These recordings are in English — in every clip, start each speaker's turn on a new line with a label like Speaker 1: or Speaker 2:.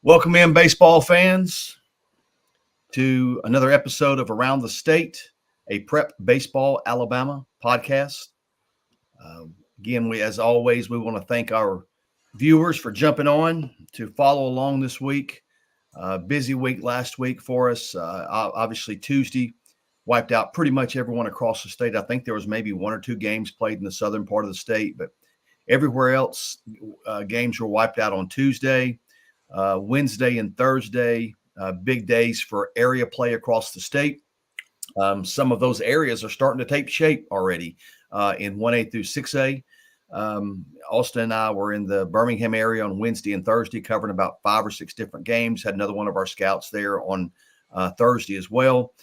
Speaker 1: Welcome in, baseball fans, to another episode of Around the State, a Prep Baseball Alabama podcast. Again, as always, we want to thank our viewers for jumping on to follow along this week. Busy week last week for us. Obviously, Tuesday wiped out pretty much everyone across the state. I think there was maybe one or two games played in the southern part of the state, but everywhere else, games were wiped out on Tuesday. Wednesday and Thursday, big days for area play across the state. Some of those areas are starting to take shape already in 1A through 6A. Austin and I were in the Birmingham area on Wednesday and Thursday, covering about 5 or 6 different games. Had another one of our scouts there on Thursday as well.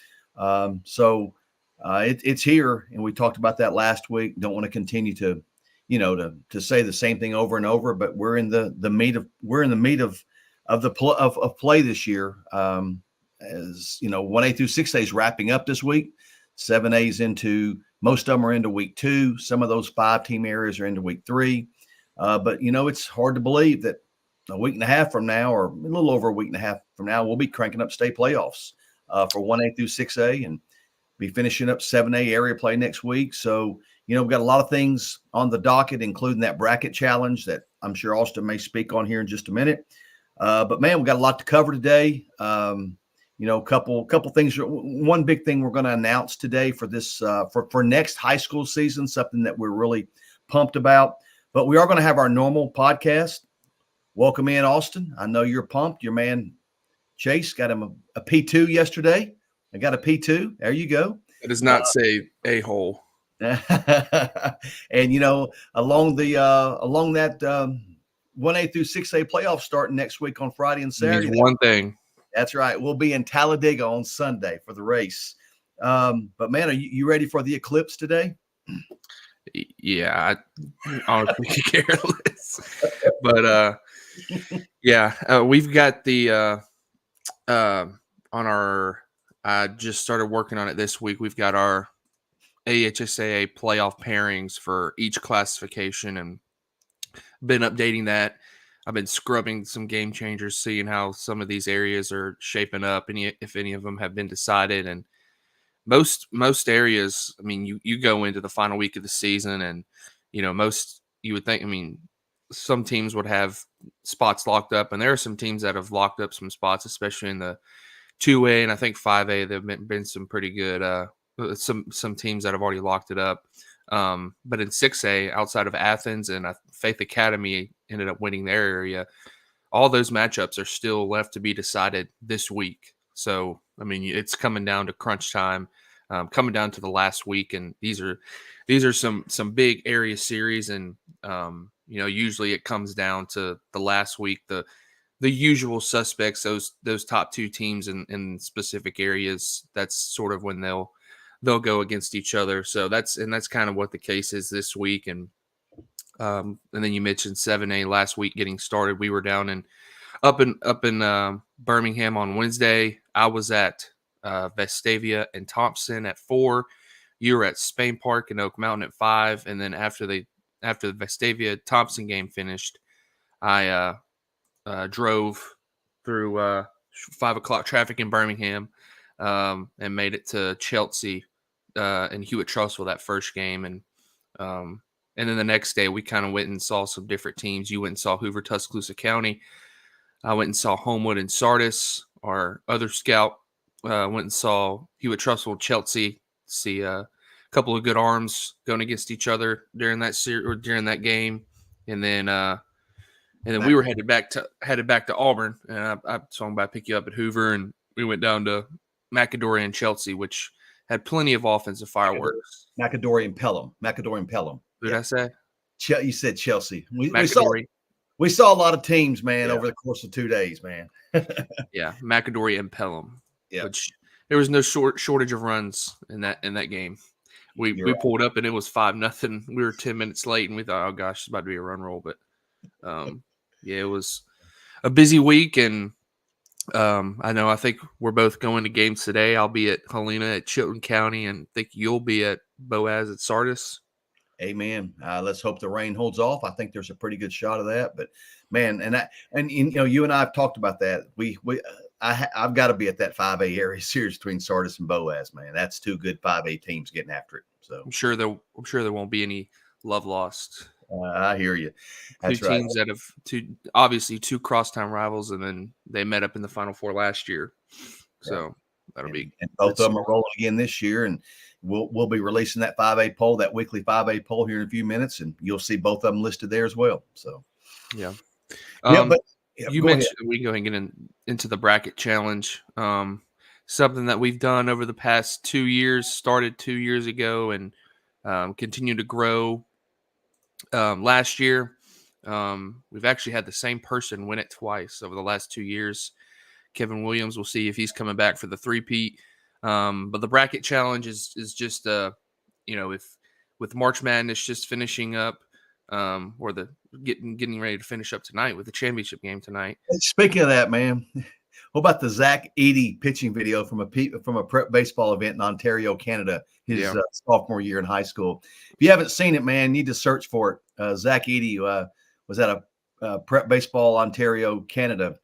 Speaker 1: It's here, and we talked about that last week. Don't want to continue to say the same thing over and over, but we're in the meat of play this year. As you know, 1A through 6A is wrapping up this week. 7A is most of them are into week 2. Some of those 5-team areas are into week 3. But it's hard to believe that a week and a half from now, or a little over a week and a half from now, we'll be cranking up state playoffs for 1A through 6A and be finishing up 7A area play next week. So, we've got a lot of things on the docket, including that bracket challenge that I'm sure Austin may speak on here in just a minute. But man, we've got a lot to cover today. Couple things. One big thing we're going to announce today for this for next high school season, something that we're really pumped about. But we are going to have our normal podcast. Welcome in, Austin. I know you're pumped. Your man Chase got him a P2 yesterday. I got a P2. There you go.
Speaker 2: It does not say a-hole.
Speaker 1: And along that 1A through 6A playoff starting next week on Friday and Saturday.
Speaker 2: One thing.
Speaker 1: That's right. We'll be in Talladega on Sunday for the race. But man, are you ready for the eclipse today?
Speaker 2: Yeah, I honestly could care less. But we've got the on our. I just started working on it this week. We've got our AHSAA playoff pairings for each classification and been updating that. I've been scrubbing some game changers, seeing how some of these areas are shaping up, and if any of them have been decided. And most areas, I mean, you go into the final week of the season, and most you would think. I mean, some teams would have spots locked up, and there are some teams that have locked up some spots, especially in the 2A and I think 5A. There've been some pretty good some teams that have already locked it up. But in 6A, outside of Athens and Faith Academy ended up winning their area, all those matchups are still left to be decided this week. So, I mean, it's coming down to crunch time, coming down to the last week. And these are some big area series. And, usually it comes down to the last week, the usual suspects, those top 2 teams in specific areas. That's sort of when they'll go against each other. So that's kind of what the case is this week. And then you mentioned 7A last week getting started. We were down up in Birmingham on Wednesday. I was at Vestavia and Thompson at 4. You were at Spain Park and Oak Mountain at 5. And then after the Vestavia Thompson game finished, I drove through 5 o'clock traffic in Birmingham and made it to Chelsea and Hewitt-Trussville that first game. And then the next day we kind of went and saw some different teams. You went and saw Hoover, Tuscaloosa County. I went and saw Homewood and Sardis. Our other scout went and saw Hewitt-Trussville, Chelsea. See a couple of good arms going against each other during that game. And then we were headed back to Auburn, and I swung by, pick you up at Hoover, and we went down to McAdory and Chelsea, which had plenty of offensive fireworks.
Speaker 1: McAdory and Pelham.
Speaker 2: What did I say?
Speaker 1: You said Chelsea. We saw a lot of teams, man, over the course of 2 days, man.
Speaker 2: Yeah, McAdory and Pelham.
Speaker 1: Yeah,
Speaker 2: which there was no shortage of runs in that game. We pulled up and it was 5-0. We were 10 minutes late, and we thought, oh gosh, it's about to be a run roll. But it was a busy week, and I think we're both going to games today. I'll be at Helena at Chilton County, and I think you'll be at Boaz at Sardis.
Speaker 1: Amen. Let's hope the rain holds off. I think there's a pretty good shot of that. But man, you and I have talked about that. I've got to be at that 5A area series between Sardis and Boaz. Man, that's two good 5A teams getting after it. So
Speaker 2: I'm sure there won't be any love lost.
Speaker 1: I hear you. That's
Speaker 2: two
Speaker 1: right.
Speaker 2: teams that have obviously two crosstown rivals, and then they met up in the Final Four last year. So that'll be
Speaker 1: and both of them are rolling again this year, and we'll be releasing that 5A poll, that weekly 5A poll here in a few minutes, and you'll see both of them listed there as well. So
Speaker 2: yeah.
Speaker 1: But
Speaker 2: you mentioned we can go ahead and get into the bracket challenge. Something that we've done over the past 2 years, started 2 years ago, and continue to grow. Last year, we've actually had the same person win it twice over the last 2 years. Kevin Williams, we'll see if he's coming back for the three-peat. But the bracket challenge is just, if with March Madness just finishing up, or the getting ready to finish up tonight with the championship game tonight.
Speaker 1: Speaking of that, man, what about the Zach Eady pitching video from a prep baseball event in Ontario, Canada, his sophomore year in high school? If you haven't seen it, man, you need to search for it. Zach Eady was at a prep baseball Ontario, Canada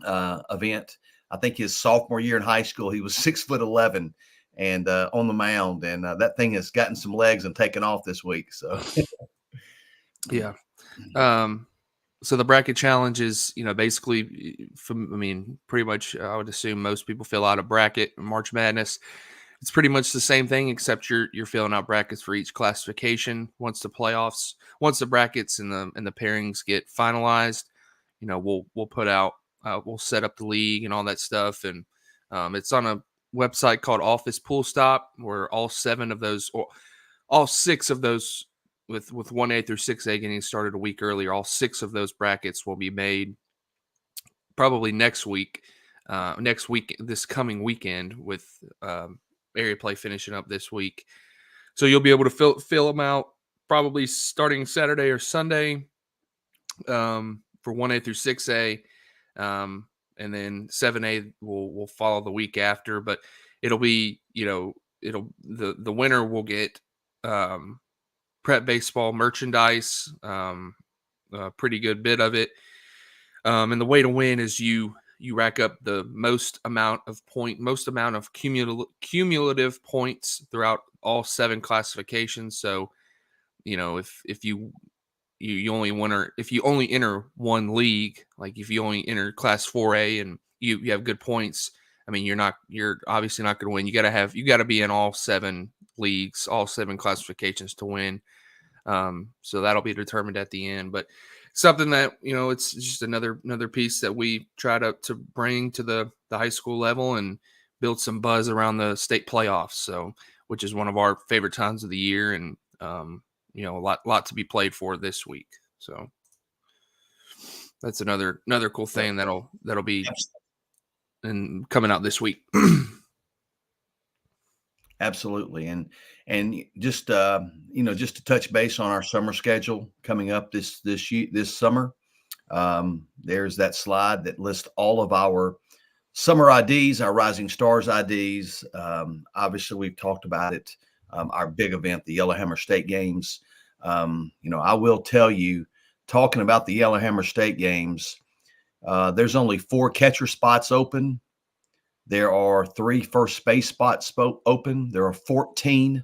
Speaker 1: event. I think his sophomore year in high school. He was 6'11" and on the mound, and that thing has gotten some legs and taken off this week. So
Speaker 2: yeah. So the bracket challenge is, basically pretty much I would assume most people fill out a bracket in March Madness. It's pretty much the same thing, except you're filling out brackets for each classification. Once the brackets and the pairings get finalized, we'll put out, we'll set up the league and all that stuff. And it's on a website called Office Pool Stop, where all 7 of those, or all 6 of those, with 1A through 6A getting started a week earlier, all 6 of those brackets will be made probably next week, this coming weekend, with area play finishing up this week. So you'll be able to fill them out probably starting Saturday or Sunday for 1A through 6A. And then 7A will follow the week after, but it'll be, the winner will get prep baseball merchandise, a pretty good bit of it. And the way to win is you rack up the most amount of cumulative points throughout all 7 classifications. So, if you only enter one league, like if you only enter class 4A and you have good points, you're obviously not going to win. You got to be in all 7 leagues, all 7 classifications to win. So that'll be determined at the end, but something that, it's just another piece that we try to bring to the high school level and build some buzz around the state playoffs. So, which is one of our favorite times of the year, and a lot to be played for this week. So that's another cool thing that'll be and coming out this week.
Speaker 1: Absolutely. And just just to touch base on our summer schedule coming up this summer, there's that slide that lists all of our summer IDs, our Rising Stars IDs. Obviously, we've talked about it. Our big event, the Yellowhammer State Games. I will tell you, talking about the Yellowhammer State Games, there's only 4 catcher spots open. There are 3 first base spots open. There are 14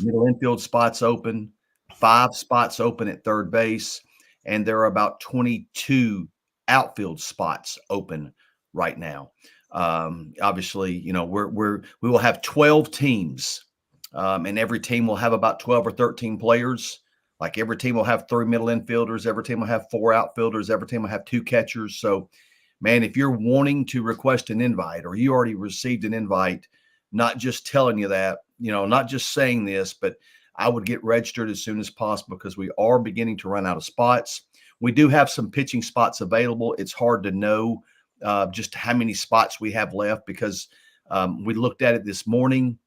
Speaker 1: middle infield spots open, 5 spots open at third base, and there are about 22 outfield spots open right now. Obviously, we will have 12 teams, and every team will have about 12 or 13 players. Like every team will have 3 middle infielders, every team will have 4 outfielders, every team will have 2 catchers. So, man, if you're wanting to request an invite, or you already received an invite, not just telling you that, not just saying this, but I would get registered as soon as possible, because we are beginning to run out of spots. We do have some pitching spots available. It's hard to know just how many spots we have left, because we looked at it this morning,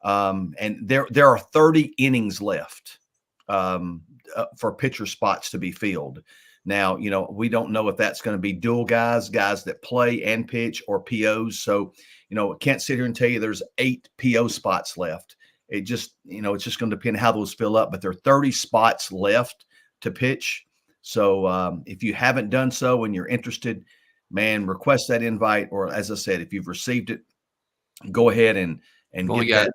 Speaker 1: and there are 30 innings left for pitcher spots to be filled. Now, we don't know if that's going to be dual guys that play and pitch, or POs. So, I can't sit here and tell you there's 8 PO spots left. it just, it's just going to depend how those fill up. But there are 30 spots left to pitch. So if you haven't done so and you're interested, man, request that invite. Or as I said, if you've received it, go ahead and
Speaker 2: Only
Speaker 1: get
Speaker 2: got
Speaker 1: that.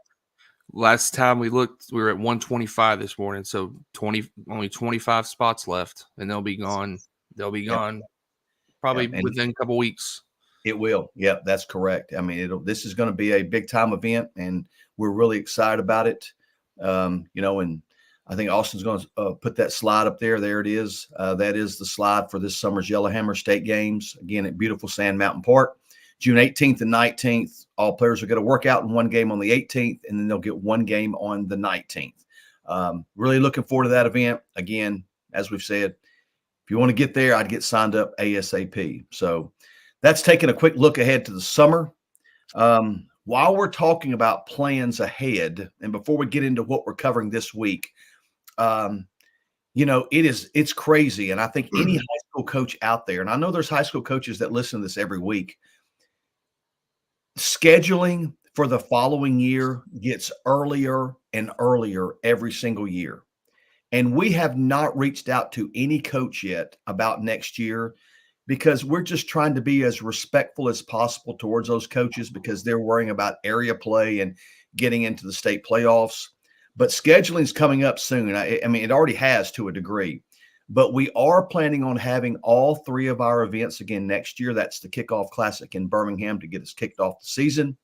Speaker 2: last time we looked, we were at 125 this morning, so only 25 spots left, and they'll be gone. They'll be gone probably within a couple weeks.
Speaker 1: It will. Yep, that's correct. I mean, this is going to be a big time event, and we're really excited about it. And I think Austin's going to put that slide up there. There it is. That is the slide for this summer's Yellowhammer State Games, again at beautiful Sand Mountain Park. June 18th and 19th, all players are going to work out in one game on the 18th, and then they'll get one game on the 19th. Really looking forward to that event. Again, as we've said, if you want to get there, I'd get signed up ASAP. So that's taking a quick look ahead to the summer. While we're talking about plans ahead, and before we get into what we're covering this week, it's crazy. And I think any high school coach out there, and I know there's high school coaches that listen to this every week, scheduling for the following year gets earlier and earlier every single year. And we have not reached out to any coach yet about next year, because we're just trying to be as respectful as possible towards those coaches, because they're worrying about area play and getting into the state playoffs. But scheduling is coming up soon. I mean, it already has to a degree. But we are planning on having all three of our events again next year. That's the Kickoff Classic in Birmingham to get us kicked off the season.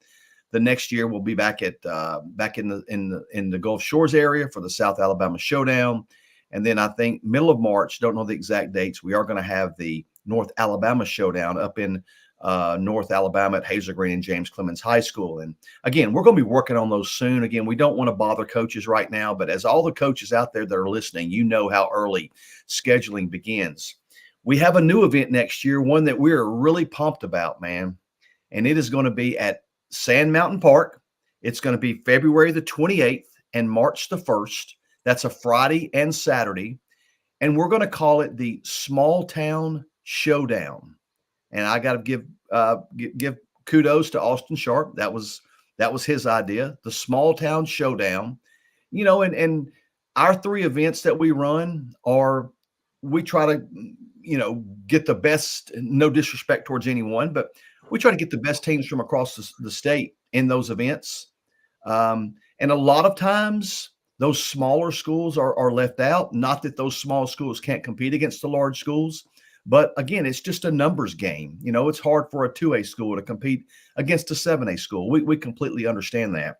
Speaker 1: The next year we'll be back in the Gulf Shores area for the South Alabama Showdown, and then I think middle of March, don't know the exact dates, we are going to have the North Alabama Showdown up in North Alabama at Hazel Green and James Clemens High School. And again, we're going to be working on those soon. Again, we don't want to bother coaches right now, but as all the coaches out there that are listening, you know how early scheduling begins. We have a new event next year, one that we're really pumped about, man. And it is going to be at Sand Mountain Park. It's going to be February the 28th and March the 1st. That's a Friday and Saturday. And we're going to call it the Small Town Showdown. And I got to give kudos to Austin Sharp. That was his idea, the Small Town Showdown. And our three events that we run are, we try to, get the best, no disrespect towards anyone, but we try to get the best teams from across the state in those events. And a lot of times those smaller schools are left out. Not that those small schools can't compete against the large schools, but again, it's just a numbers game. It's hard for a 2A school to compete against a 7A school. We completely understand that.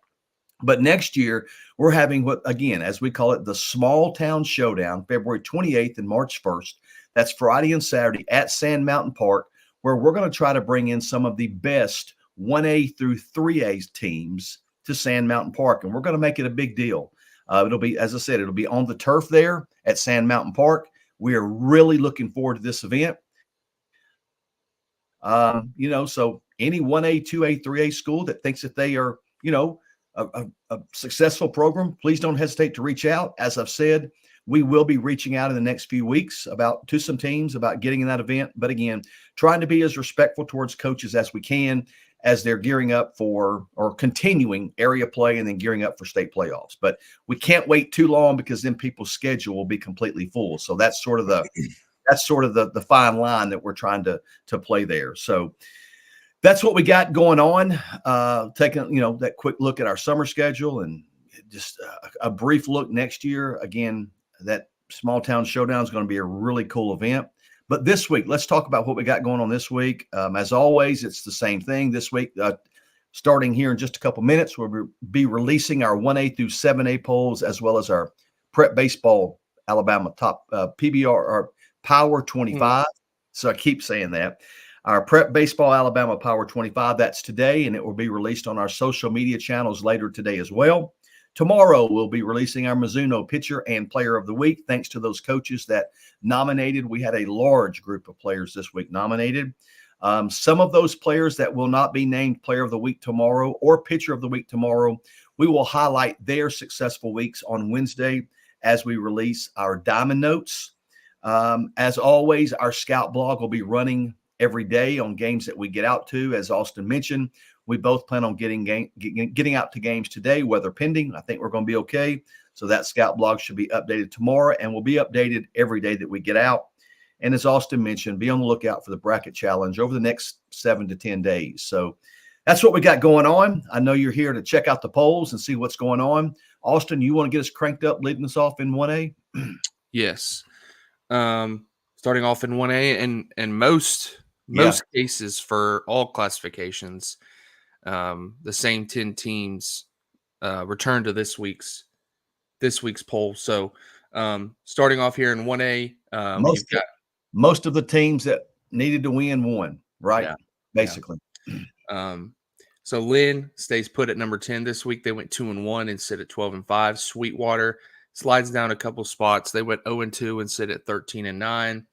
Speaker 1: But next year, we're having what, again, as we call it, the Small Town Showdown, February 28th and March 1st. That's Friday and Saturday at Sand Mountain Park, where we're going to try to bring in some of the best 1A through 3A teams to Sand Mountain Park. And we're going to make it a big deal. It'll be, as I said, it'll be on the turf there at Sand Mountain Park. We are really looking forward to this event. So any 1A, 2A, 3A school that thinks that they are, a successful program, please don't hesitate to reach out. As I've said, we will be reaching out in the next few weeks to some teams about getting in that event. But again, trying to be as respectful towards coaches as we can as they're gearing up for, or continuing area play and then gearing up for state playoffs. But we can't wait too long, because then people's schedule will be completely full. So that's sort of the fine line that we're trying to play there. So that's what we got going on. Taking, that quick look at our summer schedule and just a brief look next year. Again, that Small Town Showdown is going to be a really cool event. But this week, let's talk about what we got going on this week. As always, it's the same thing this week. Starting here in just a couple minutes, we'll be releasing our 1A through 7A polls, as well as our Prep Baseball Alabama top PBR or Power 25. So I keep saying that. Our Prep Baseball Alabama Power 25, that's today, and it will be released on our social media channels later today as well. Tomorrow, we'll be releasing our Mizuno Pitcher and Player of the Week, thanks to those coaches that nominated. We had a large group of players this week nominated. Some of those players that will not be named Player of the Week tomorrow or Pitcher of the Week tomorrow, we will highlight their successful weeks on Wednesday as we release our Diamond Notes. As always, our Scout blog will be running every day on games that we get out to. As Austin mentioned, We both plan on getting out to games today, weather pending. I think we're going to be okay. So that scout blog should be updated tomorrow, and will be updated every day that we get out. And as Austin mentioned, be on the lookout for the bracket challenge over the next 7 to 10 days. So that's what we got going on. I know you're here to check out the polls and see what's going on. Austin, you want to get us cranked up, leading us off in 1A?
Speaker 2: Yes. Starting off in 1A, and most cases for all classifications, the same 10 teams return to this week's poll. So starting off here in 1A,
Speaker 1: most of the teams that needed to win won, right?
Speaker 2: Yeah,
Speaker 1: basically.
Speaker 2: Yeah. So Lynn stays put at number 10 this week. They went 2-1 and sit at 12-5. Sweetwater slides down a couple spots. They went 0-2 and sit at 13-9.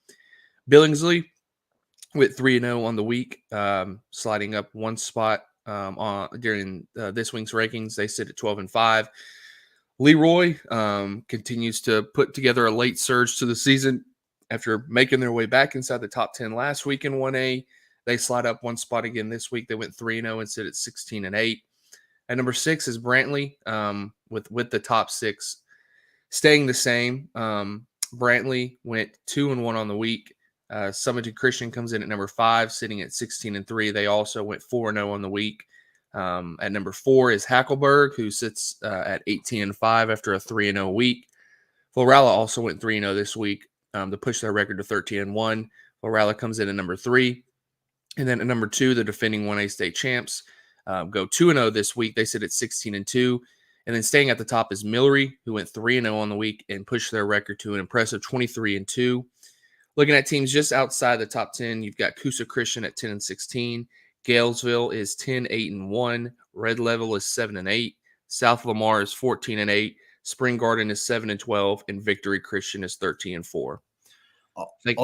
Speaker 2: Billingsley went 3-0 on the week, sliding up one spot during this week's rankings. They sit at 12-5. Leroy continues to put together a late surge to the season after making their way back inside the top 10 last week in 1A. They slide up one spot again this week. They went 3-0 and sit at 16-8. At number 6 is Brantley, with the top 6 staying the same. Brantley went 2-1 on the week. Summerton Christian comes in at number 5, sitting at 16-3. They also went 4-0 on the week. At number 4 is Hackleburg, who sits at 18-5 after a 3-0 week. Florala also went 3-0 this week to push their record to 13-1. Florala comes in at number 3. And then at number 2, the defending 1A state champs go 2-0 this week. They sit at 16-2. And then staying at the top is Millery, who went 3-0 on the week and pushed their record to an impressive 23-2. Looking at teams just outside the top 10, you've got Coosa Christian at 10-16. Galesville is 10-8-1. Red Level is 7-8. South Lamar is 14-8. Spring Garden is 7-12, and Victory Christian is 13-4. I think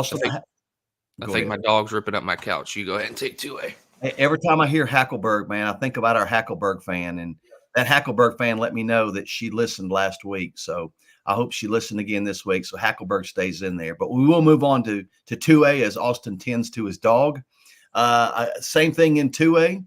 Speaker 2: my dog's ripping up my couch. You go ahead and take 2A.
Speaker 1: Every time I hear Hackleburg, man, I think about our Hackleburg fan, and that Hackleburg fan let me know that she listened last week. So I hope she listened again this week. So Hackleburg stays in there, but we will move on to 2A as Austin tends to his dog. Same thing in 2A.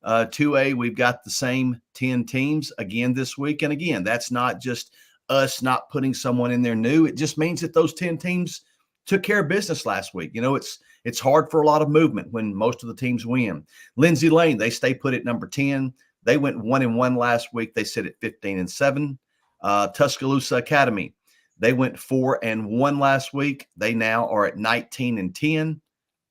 Speaker 1: 2A, we've got the same 10 teams again this week. And again, that's not just us not putting someone in there new. It just means that those 10 teams took care of business last week. You know, it's hard for a lot of movement when most of the teams win. Lindsay Lane, they stay put at number 10. They went 1-1 last week. They sit at 15-7. Tuscaloosa Academy, they went 4-1 last week. They now are at 19-10.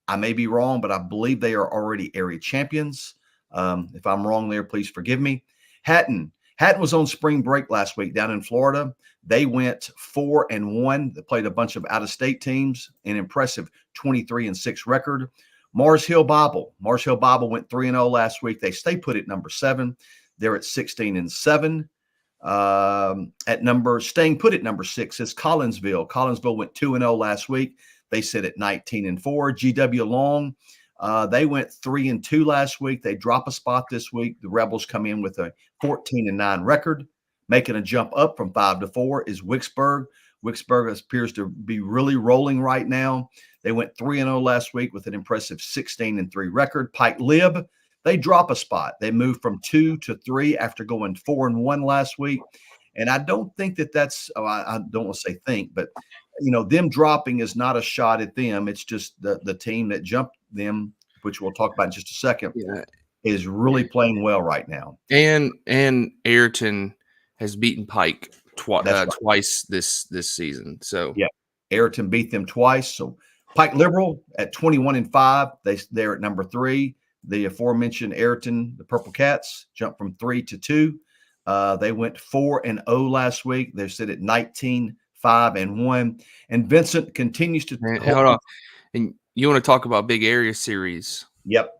Speaker 1: I may be wrong, but I believe they are already area champions. If I'm wrong there, please forgive me. Hatton was on spring break last week down in Florida. They went 4-1. They played a bunch of out-of-state teams, an impressive 23-6 record. Mars Hill Bible went 3-0 last week. They stay put at number 7. They're at 16-7. Staying put at number 6 is Collinsville. Collinsville went 2-0 last week. They sit at 19-4. GW Long, they went 3-2 last week. They drop a spot this week. The Rebels come in with a 14-9 record. Making a jump up from 5 to 4 is Wicksburg. Wicksburg appears to be really rolling right now. They went 3-0 last week with an impressive 16-3 record. Pike Lib, they drop a spot. They moved from 2 to 3 after going 4-1 last week. And I don't think that's, I don't want to say think, but, you know, them dropping is not a shot at them. It's just the team that jumped them, which we'll talk about in just a second, is really playing well right now.
Speaker 2: And Ayrton has beaten Pike twice this season. So
Speaker 1: yeah, Ayrton beat them twice. So Pike Liberal at 21-5, they're at number 3. The aforementioned Ayrton, the Purple Cats, jumped from 3 to 2. They went 4-0 last week. They're sit at 19-5-1. And Vincent continues to
Speaker 2: hold on. And you want to talk about big area series?
Speaker 1: Yep.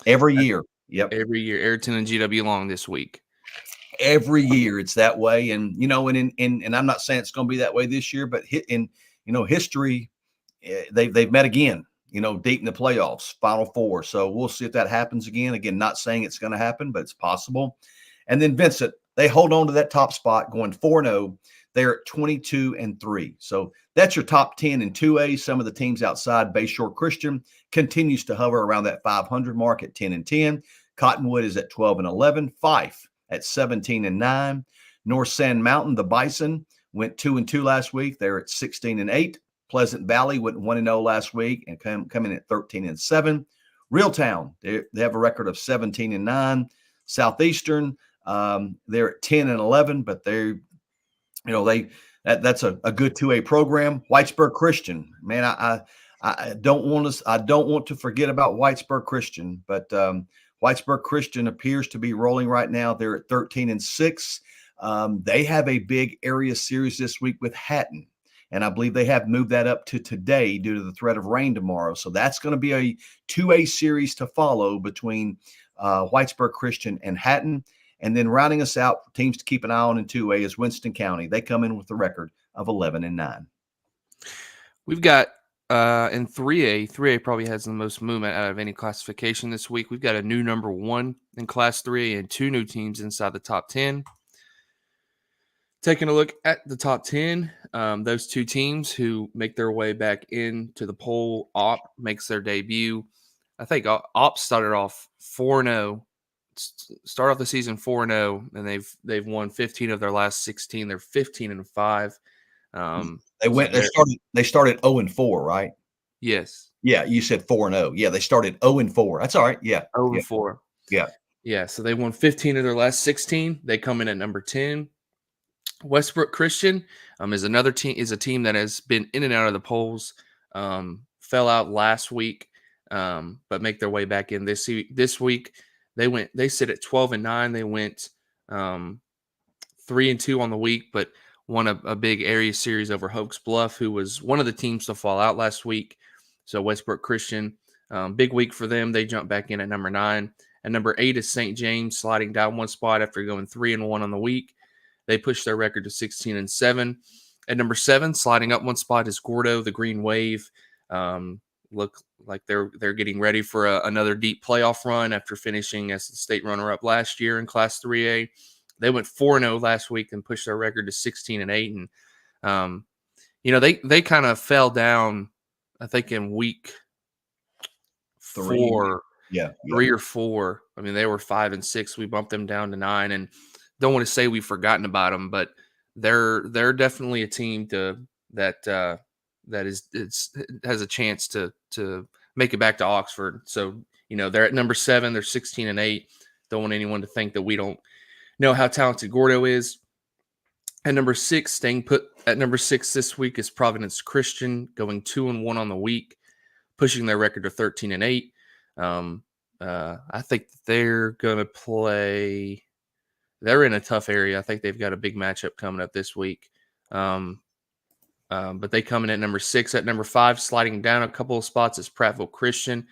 Speaker 1: Every year.
Speaker 2: Every year. Ayrton and GW Long this week.
Speaker 1: Every year it's that way. And, you know, and I'm not saying it's going to be that way this year, but in history, they've met again, you know, deep in the playoffs, Final Four. So we'll see if that happens again. Again, not saying it's going to happen, but it's possible. And then Vincent, they hold on to that top spot going 4-0. They're at 22-3. So that's your top 10 in 2A. Some of the teams outside Bayshore Christian continues to hover around that 500 mark at 10-10. Cottonwood is at 12-11. Fife at 17-9. North Sand Mountain, the Bison, went 2-2 last week. They're at 16-8. Pleasant Valley went 1-0 last week and come in at 13-7. Reeltown, they have a record of 17-9. Southeastern, they're at 10-11, but that's a good 2A program. Whitesburg Christian, man, I don't want to forget about Whitesburg Christian, but Whitesburg Christian appears to be rolling right now. They're at 13-6. They have a big area series this week with Hatton, and I believe they have moved that up to today due to the threat of rain tomorrow. So that's going to be a 2A series to follow between Whitesburg Christian and Hatton. And then rounding us out, teams to keep an eye on in 2A is Winston County. They come in with a record of 11-9.
Speaker 2: We've got in 3A, 3A probably has the most movement out of any classification this week. We've got a new number 1 in Class 3A and 2 new teams inside the top 10. Taking a look at the top 10, those 2 teams who make their way back into the poll, OP makes their debut. I think OP started off 4-0, start off the season 4-0, and they've won 15 of their last 16. They're 15-5.
Speaker 1: They started 0-4, right?
Speaker 2: Yes.
Speaker 1: Yeah, you said 4-0. Yeah, they started 0-4. That's all right. Yeah.
Speaker 2: 0-4.
Speaker 1: Yeah.
Speaker 2: Yeah. So they won 15 of their last 16. They come in at number 10. Westbrook Christian is a team that has been in and out of the polls. Fell out last week, but make their way back in this week. They sit at 12-9. They went 3-2 on the week, but won a big area series over Hoax Bluff, who was one of the teams to fall out last week. So Westbrook Christian, big week for them. They jump back in at number 9. And number 8 is St. James, sliding down one spot after going 3-1 on the week. They push their record to 16-7. At number 7, sliding up one spot, is Gordo, the Green Wave. Look like they're getting ready for another deep playoff run after finishing as the state runner-up last year in Class 3A. They went 4-0 last week and pushed their record to 16-8. And they kind of fell down, I think, in week 4.
Speaker 1: Yeah.
Speaker 2: 3 or 4. I mean, they were 5-6. We bumped them down to 9, and don't want to say we've forgotten about them, but they're definitely a team that has a chance to make it back to Oxford. So they're at number 7. They're 16-8. Don't want anyone to think that we don't know how talented Gordo is. At number 6, staying put at number 6 this week, is Providence Christian, going 2-1 on the week, pushing their record to 13-8. I think they're going to play. They're in a tough area. I think they've got a big matchup coming up this week. But they come in at number 6. At number 5, sliding down a couple of spots, is Prattville Christian,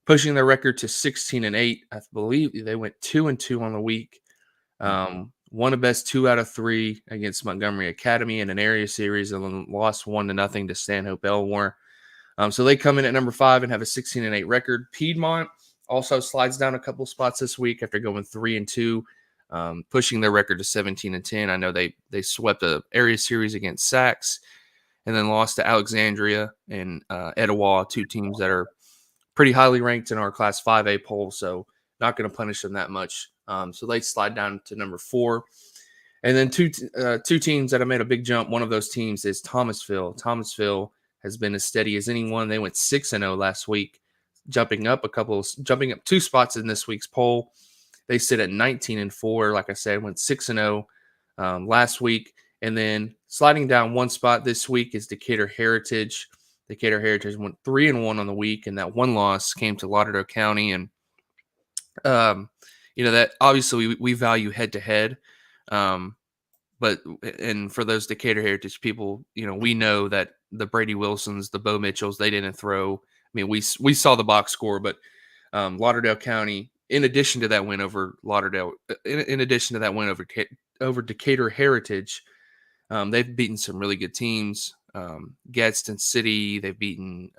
Speaker 2: pushing their record to 16-8. I believe they went 2-2 on the week. Won a best 2 out of 3 against Montgomery Academy in an area series, and then lost 1-0 to Stanhope Elmore. So they come in at number 5 and have a 16-8 record. Piedmont also slides down a couple spots this week after going 3-2. Pushing their record to 17-10. I know they swept a area series against Sachs and then lost to Alexandria and Etowah, 2 teams that are pretty highly ranked in our Class 5A poll, so not going to punish them that much. So they slide down to number 4. And then two teams that have made a big jump. One of those teams is Thomasville. Thomasville has been as steady as anyone. They went 6-0 last week, jumping up 2 spots in this week's poll. They sit at 19-4. Like I said, went 6-0 last week. And then sliding down one spot this week is Decatur Heritage. Decatur Heritage went 3-1 on the week, and that one loss came to Lauderdale County. And, that obviously we value head-to-head. But for those Decatur Heritage people, we know that the Brady Wilsons, the Bo Mitchells, they didn't throw. I mean, we saw the box score, but Lauderdale County, in addition to that win over over Decatur Heritage, they've beaten some really good teams. Gadsden City, they've beaten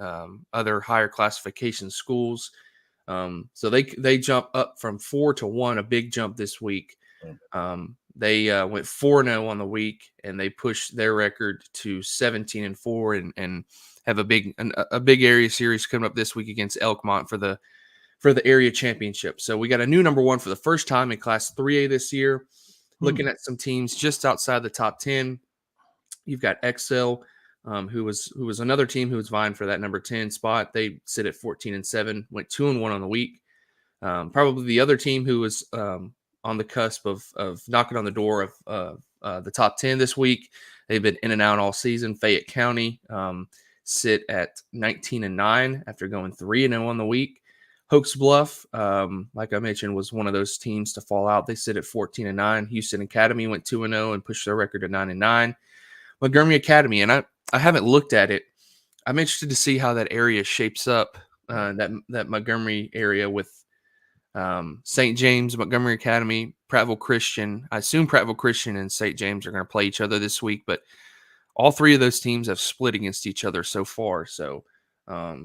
Speaker 2: other higher classification schools. So they jump up from 4-1, a big jump this week. They went 4-0 on the week, and they pushed their record to 17-4, and have a big area series coming up this week against Elkmont for the for the area championship. So we got a new number 1 for the first time in Class 3A this year. Looking at some teams just outside the top 10, you've got Excel, who was another team who was vying for that number 10 spot. They sit at 14-7, went 2-1 on the week. Probably the other team who was on the cusp of knocking on the door of the top 10 this week. They've been in and out all season. Fayette County sit at 19-9 after going 3-0 on the week. Hoax Bluff, like I mentioned, was one of those teams to fall out. They sit at 14-9. Houston Academy went 2-0 and pushed their record to 9-9. Montgomery Academy, and I haven't looked at it. I'm interested to see how that area shapes up, that Montgomery area with St. James, Montgomery Academy, Prattville Christian. I assume Prattville Christian and St. James are going to play each other this week, but all 3 of those teams have split against each other so far. So a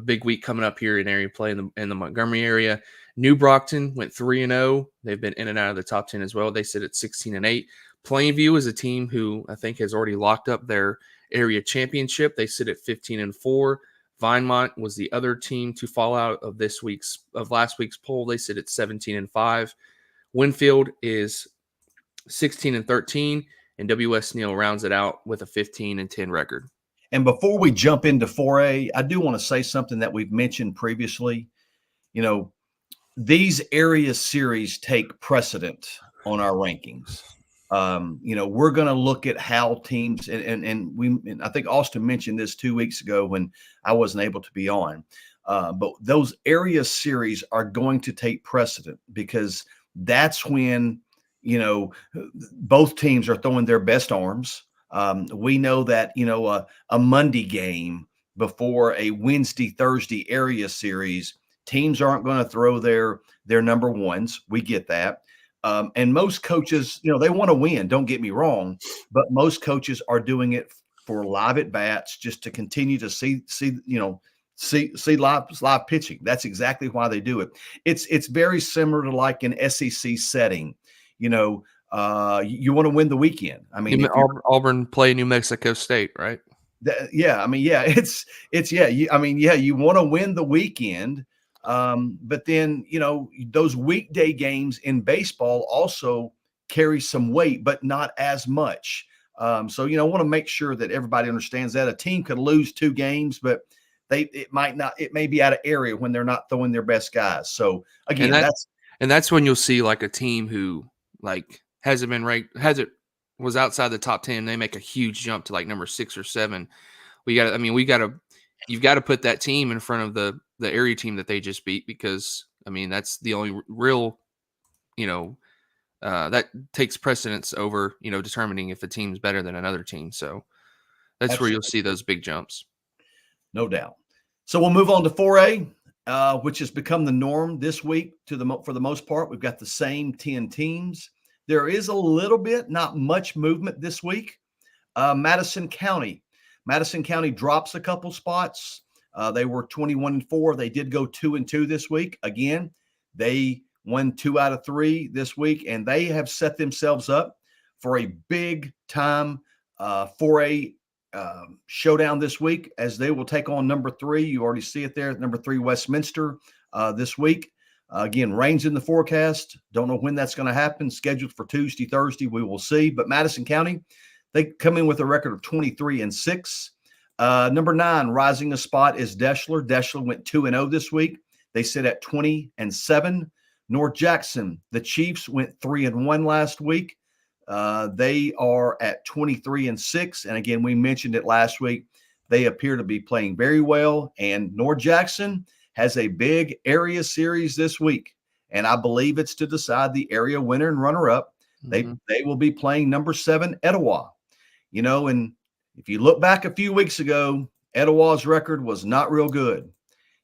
Speaker 2: big week coming up here in area play in the Montgomery area. New Brockton went 3-0. They've been in and out of the top 10 as well. They sit at 16-8. Plainview is a team who I think has already locked up their area championship. They sit at 15-4. Vinemont was the other team to fall out of last week's poll. They sit at 17-5. Winfield is 16-13, and W.S. Neal rounds it out with a 15-10 record.
Speaker 1: And before we jump into 4A, I do want to say something that we've mentioned previously. These area series take precedent on our rankings. We're going to look at how teams, and I think Austin mentioned this 2 weeks ago when I wasn't able to be on, but those area series are going to take precedent because that's when, both teams are throwing their best arms. We know that, a Monday game before a Wednesday, Thursday area series, teams aren't going to throw their number 1s. We get that. And most coaches, they want to win, don't get me wrong, but most coaches are doing it for live at bats just to continue to see live pitching. That's exactly why they do it. It's very similar to like an SEC setting. You want to win the weekend. I mean,
Speaker 2: Auburn play New Mexico State, right?
Speaker 1: You want to win the weekend. But then, those weekday games in baseball also carry some weight, but not as much. I want to make sure that everybody understands that a team could lose 2 games, but it may be out of area when they're not throwing their best guys. So again,
Speaker 2: that's when you'll see like a team who like hasn't been ranked, was outside the top 10. They make a huge jump to like number 6 or 7. You've got to put that team in front of the area team that they just beat because, that's the only real, that takes precedence over, determining if a team's better than another team. So that's Absolutely. Where you'll see those big jumps.
Speaker 1: No doubt. So we'll move on to 4A, which has become the norm this week for the most part. We've got the same 10 teams. There is a little bit, not much movement this week. Madison County drops a couple spots. They were 21-4. They did go 2-2 this week. Again, they won 2 out of 3 this week, and they have set themselves up for a big time 4A showdown this week as they will take on number 3. You already see it there, number 3 Westminster this week. Again, rain's in the forecast. Don't know when that's going to happen. Scheduled for Tuesday, Thursday. We will see. But Madison County, they come in with a record of 23-6. Number 9, rising a spot, is Deschler. Deschler went 2-0 this week. They sit at 20-7. North Jackson, the Chiefs, went 3-1 last week. They are at 23-6. And again, we mentioned it last week. They appear to be playing very well. And North Jackson has a big area series this week. And I believe it's to decide the area winner and runner-up. Mm-hmm. They will be playing number 7, Etowah. And if you look back a few weeks ago, Etowah's record was not real good.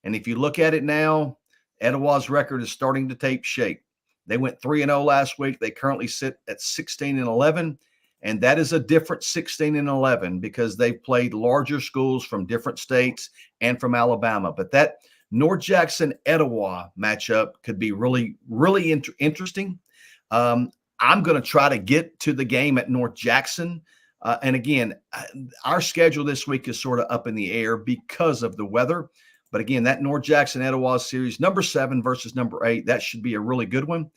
Speaker 1: And if you look at it now, Etowah's record is starting to take shape. They went 3-0 last week. They currently sit at 16-11. And that is a different 16-11 because they've played larger schools from different states and from Alabama. But that North Jackson Etowah matchup could be really, really interesting. I'm going to try to get to the game at North Jackson. And again, our schedule this week is sort of up in the air because of the weather. But again, that North Jackson Etowah series, number 7 versus number 8, that should be a really good one.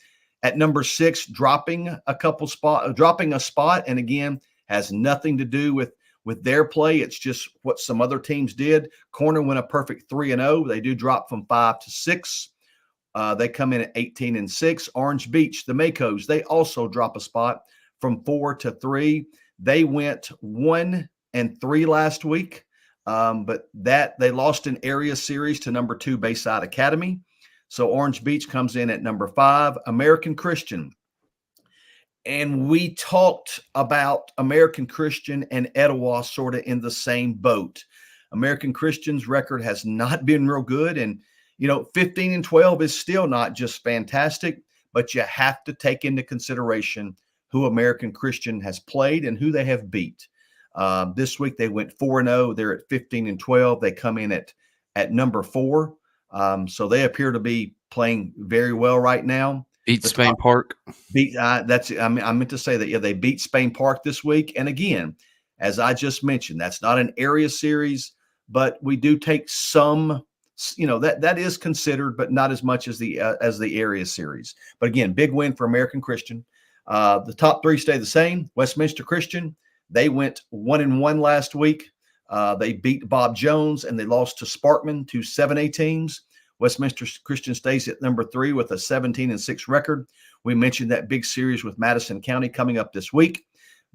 Speaker 1: At number 6, dropping a spot, and again, has nothing to do with their play. It's just what some other teams did. Corner went a perfect 3-0. They do drop from 5 to 6. They come in at 18-6. Orange Beach, the Macos, they also drop a spot from 4 to 3. They went 1-3 last week, but that they lost an area series to number 2 Bayside Academy. So Orange Beach comes in at number 5. American Christian. And we talked about American Christian and Etowah sort of in the same boat. American Christian's record has not been real good. And, 15-12 is still not just fantastic, but you have to take into consideration who American Christian has played and who they have beat. This week they went 4-0. They're at 15-12. They come in at number 4. So they appear to be playing very well right now.
Speaker 2: Beat Spain Park.
Speaker 1: I meant to say that. Yeah, they beat Spain Park this week. And again, as I just mentioned, that's not an area series, but we do take some. That is considered, but not as much as the area series. But again, big win for American Christian. The top 3 stay the same. Westminster Christian, they went 1-1 last week. They beat Bob Jones and they lost to Sparkman, 2 7A teams. Westminster Christian stays at number 3 with a 17-6 record. We mentioned that big series with Madison County coming up this week.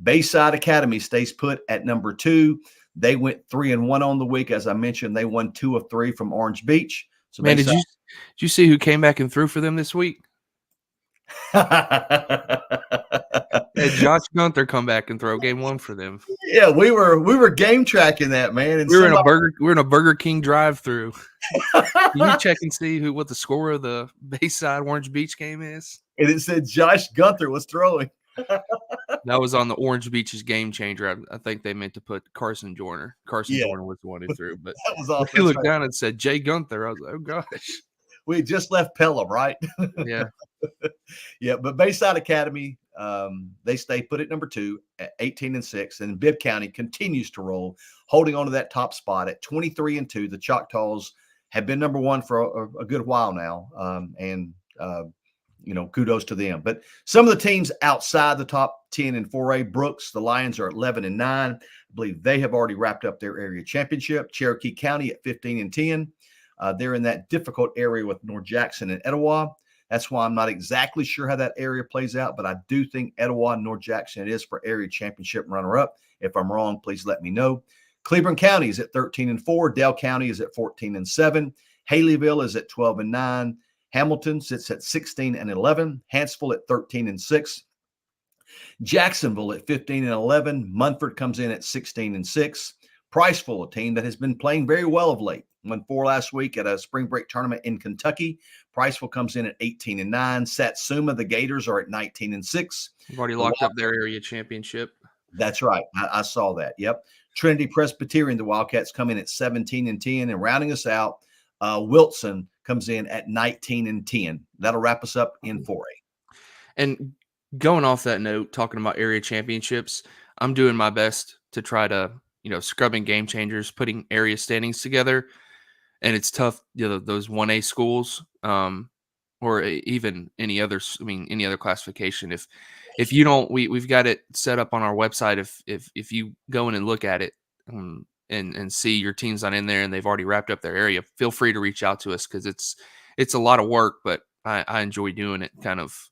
Speaker 1: Bayside Academy stays put at number 2. They went 3-1 on the week. As I mentioned, they won 2 of 3 from Orange Beach. So
Speaker 2: man, did you see who came back and threw for them this week? Had Josh Gunther come back and throw game 1 for them.
Speaker 1: Yeah, we were game tracking that, man. And
Speaker 2: we were in a Burger King drive-through. Can you check and see what the score of the Bayside Orange Beach game is?
Speaker 1: And it said Josh Gunther was throwing.
Speaker 2: That was on the Orange Beach's game changer. I think they meant to put Carson Joyner. Joyner was the one who threw, but
Speaker 1: that was awesome.
Speaker 2: He looked down and said Jay Gunther. I was like, oh gosh.
Speaker 1: We just left Pelham, right?
Speaker 2: Yeah.
Speaker 1: Yeah, but Bayside Academy, they stay put at number 2 at 18-6, and Bibb County continues to roll, holding on to that top spot at 23-2. The Choctaws have been number 1 for a good while now, and kudos to them. But some of the teams outside the top 10 in 4A, Brooks, the Lions are at 11-9. I believe they have already wrapped up their area championship. Cherokee County at 15-10. They're in that difficult area with North Jackson and Etowah. That's why I'm not exactly sure how that area plays out, but I do think Etowah and North Jackson it is for area championship runner-up. If I'm wrong, please let me know. Cleburne County is at 13-4. Dale County is at 14-7. Haleyville is at 12-9. Hamilton sits at 16-11. Hanceville at 13-6. Jacksonville at 15-11. Munford comes in at 16-6. Priceville, a team that has been playing very well of late, won 4 last week at a spring break tournament in Kentucky. Priceville comes in at 18-9. Satsuma, the Gators, are at 19-6.
Speaker 2: We've already locked up their area championship.
Speaker 1: That's right. I saw that. Yep. Trinity Presbyterian, the Wildcats, come in at 17-10. And rounding us out, Wilson comes in at 19-10. That'll wrap us up in 4A.
Speaker 2: And going off that note, talking about area championships, I'm doing my best to try to, scrubbing game changers, putting area standings together. And it's tough, those 1A schools, or even any other classification. If you don't, we've got it set up on our website. If you go in and look at it and see your team's not in there and they've already wrapped up their area, feel free to reach out to us because it's a lot of work, but I enjoy doing it. Kind of,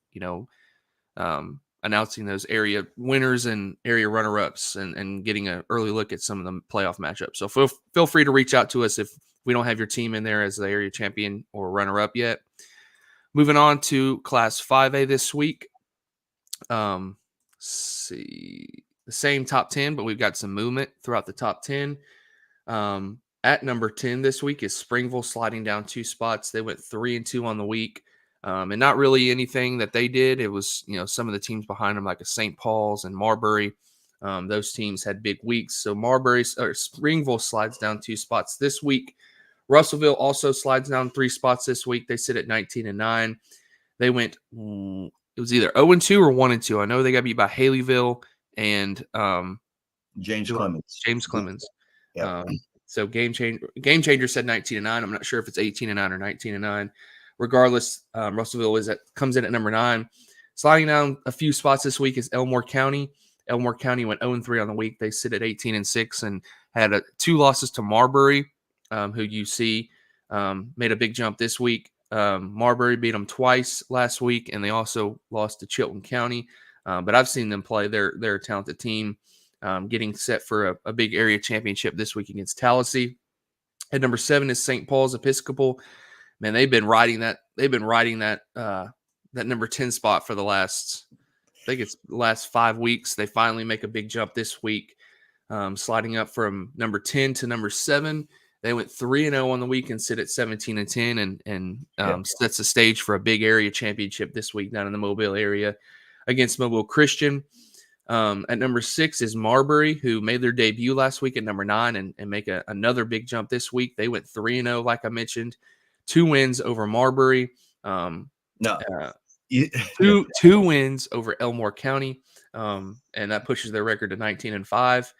Speaker 2: announcing those area winners and area runner-ups and getting an early look at some of the playoff matchups. So feel free to reach out to us if we don't have your team in there as the area champion or runner-up yet. Moving on to Class 5A this week. See the same top 10, but we've got some movement throughout the top 10. At number 10 this week is Springville, sliding down 2 spots. They went 3-2 on the week. And not really anything that they did. It was, some of the teams behind them, like a St. Paul's and Marbury. Those teams had big weeks. So Springville slides down 2 spots this week. Russellville also slides down 3 spots this week. They sit at 19-9. They went, it was either 0-2 or 1-2. I know they got beat by Haleyville and
Speaker 1: James Clemens.
Speaker 2: James Clemens.
Speaker 1: Yeah.
Speaker 2: So Game Changer said 19-9. I'm not sure if it's 18-9 or 19-9. Regardless, Russellville comes in at number 9. Sliding down a few spots this week is Elmore County. Elmore County went 0-3 on the week. They sit at 18-6 and had 2 losses to Marbury, who you see made a big jump this week. Marbury beat them twice last week, and they also lost to Chilton County. But I've seen them play. They're a talented team, getting set for a big area championship this week against Tallahassee. At number 7 is St. Paul's Episcopal. Man, they've been riding that. They've been riding that number 10 spot for the last 5 weeks. They finally make a big jump this week, sliding up from number 10 to number 7. They went 3-0 on the week and sit at 17-10, and sets the stage for a big area championship this week down in the Mobile area against Mobile Christian. At number 6 is Marbury, who made their debut last week at number 9 and make another big jump this week. They went 3-0, like I mentioned, 2 wins over Marbury. Two wins over Elmore County, and that pushes their record to 19-5.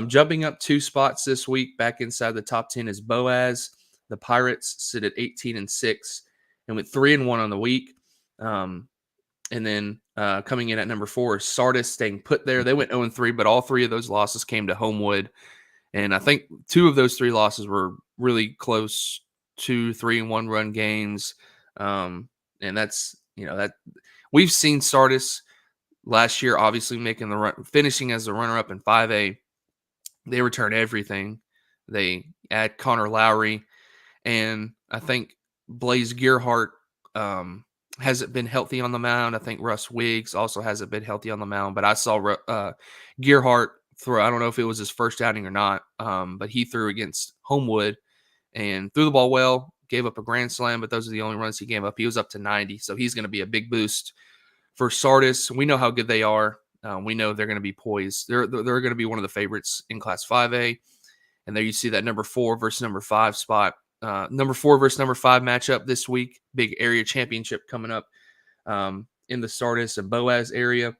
Speaker 2: Jumping up 2 spots this week, back inside the top 10 is Boaz. The Pirates sit at 18-6 and went 3-1 on the week. And then coming in at number 4 is Sardis, staying put there. They went 0-3, but all 3 of those losses came to Homewood. And I think 2 of those 3 losses were really close, 2 3-1 run games. And that's, that we've seen Sardis last year, obviously making the run, finishing as the runner-up in 5A. They return everything. They add Connor Lowry, and I think Blaze Gearhart hasn't been healthy on the mound. I think Russ Wiggs also hasn't been healthy on the mound, but I saw Gearhart throw. I don't know if it was his first outing or not, but he threw against Homewood and threw the ball well, gave up a grand slam, but those are the only runs he gave up. He was up to 90, so he's going to be a big boost for Sardis. We know how good they are. We know they're going to be poised. They're going to be one of the favorites in Class 5A. And there you see that number 4 versus number 5 spot. Number 4 versus number 5 matchup this week. Big area championship coming up in the Sardis and Boaz area.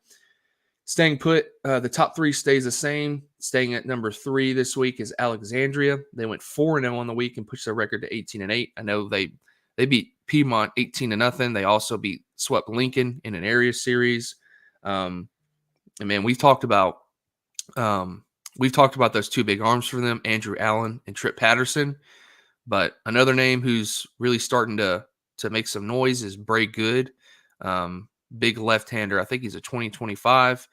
Speaker 2: Staying put, the top 3 stays the same. Staying at number 3 this week is Alexandria. They went 4-0 on the week and pushed their record to 18-8. I know they beat Piedmont 18-0. They also swept Lincoln in an area series. And man, we've talked about those 2 big arms for them, Andrew Allen and Trip Patterson. But another name who's really starting to make some noise is Bray Good, big left-hander. I think he's a 2025.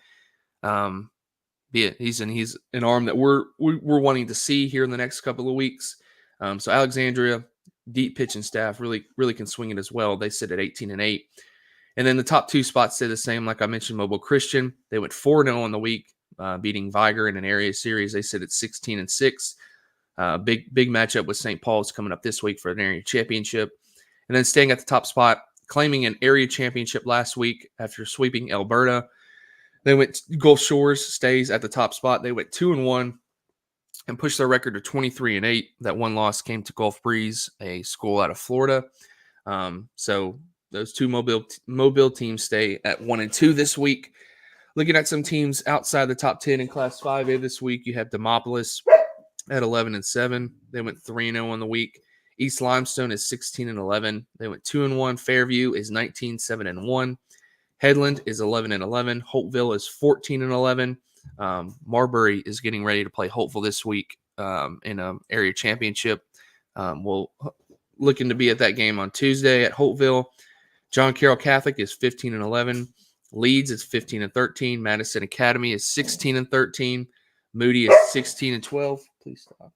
Speaker 2: He's an arm that we're wanting to see here in the next couple of weeks. So Alexandria, deep pitching staff, really can swing it as well. They sit at 18-8. And then the top 2 spots stay the same. Like I mentioned, Mobile Christian, they went 4-0 on the week, beating Viger in an area series. They sit at 16-6. Big matchup with St. Paul's coming up this week for an area championship. And then staying at the top spot, claiming an area championship last week after sweeping Alberta. They went Gulf Shores stays at the top spot. They went 2-1 and pushed their record to 23-8. That one loss came to Gulf Breeze, a school out of Florida. So those 2 Mobile teams stay at 1-2 this week. Looking at some teams outside the top 10 in Class 5A this week, you have Demopolis at 11-7. They went 3-0 on the week. East Limestone is 16-11. They went 2-1. Fairview is 19-7-1. Headland is 11-11. Holtville is 14-11. Marbury is getting ready to play Holtville this week in an area championship. We'll looking to be at that game on Tuesday at Holtville. John Carroll Catholic is 15-11. Leeds is 15-13. Madison Academy is 16-13. Moody is 16-12. Please stop.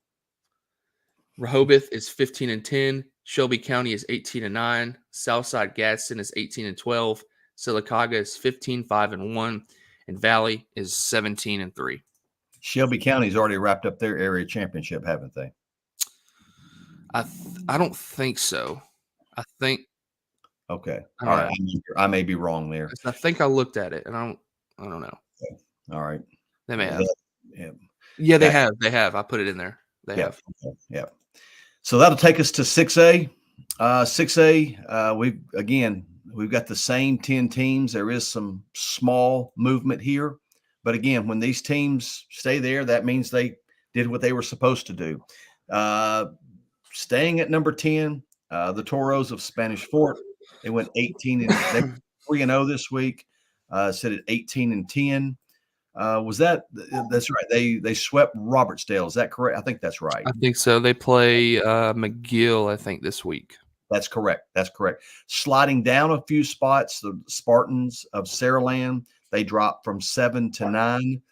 Speaker 2: Rehoboth is 15-10. Shelby County is 18-9. Southside Gadsden is 18-12. Sylacauga is 15-5-1. And Valley is 17-3.
Speaker 1: Shelby County's already wrapped up their area championship, haven't they?
Speaker 2: I don't think so. I think.
Speaker 1: Okay. All right. I may be wrong there.
Speaker 2: I think I looked at it, and I don't know.
Speaker 1: Okay. All right.
Speaker 2: They may have. Yeah, they have. They have. I put it in there. They have.
Speaker 1: Okay. Yeah. So that'll take us to 6A. 6A, we've got the same 10 teams. There is some small movement here. But again, when these teams stay there, that means they did what they were supposed to do. Staying at number 10, the Toros of Spanish Fort. They went 18 and they 3-0 this week. Sit at 18 and 10. That's right. They swept Robertsdale. Is that correct? I think that's right.
Speaker 2: I think so. They play McGill, I think, this week.
Speaker 1: That's correct. That's correct. Sliding down a few spots, the Spartans of Saraland, they dropped from 7 to 9.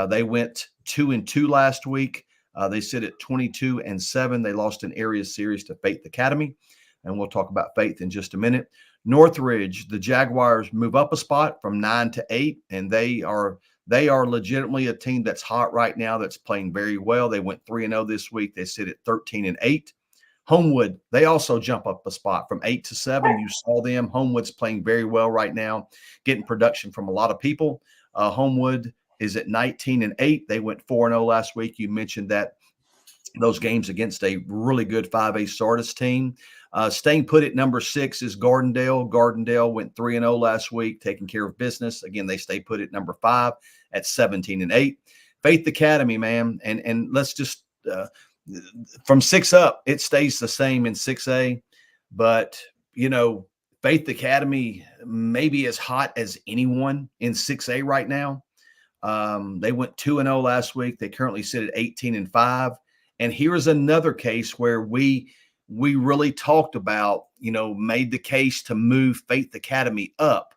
Speaker 1: They went 2-2 last week. They sit at 22 and 7. They lost an area series to Faith Academy, and we'll talk about Faith in just a minute. Northridge, the Jaguars move up a spot from 9 to 8, and they are legitimately a team that's hot right now, that's playing very well. They went 3-0 this week. They sit at 13 and 8. Homewood, they also jump up a spot from 8 to 7. You saw them. Homewood's playing very well right now, getting production from a lot of people. Homewood is at 19 and 8. They went 4-0 last week. You mentioned that those games against a really good 5A Sardis team. Staying put at number 6 is Gardendale. Gardendale went 3-0 last week, taking care of business. Again, they stay put at number 5 at 17 and 8. Faith Academy, man, and let's just from 6 up, it stays the same in 6A. But, Faith Academy may be as hot as anyone in 6A right now. They went 2-0 last week. They currently sit at 18 and 5. And here's another case where we really talked about, made the case to move Faith Academy up.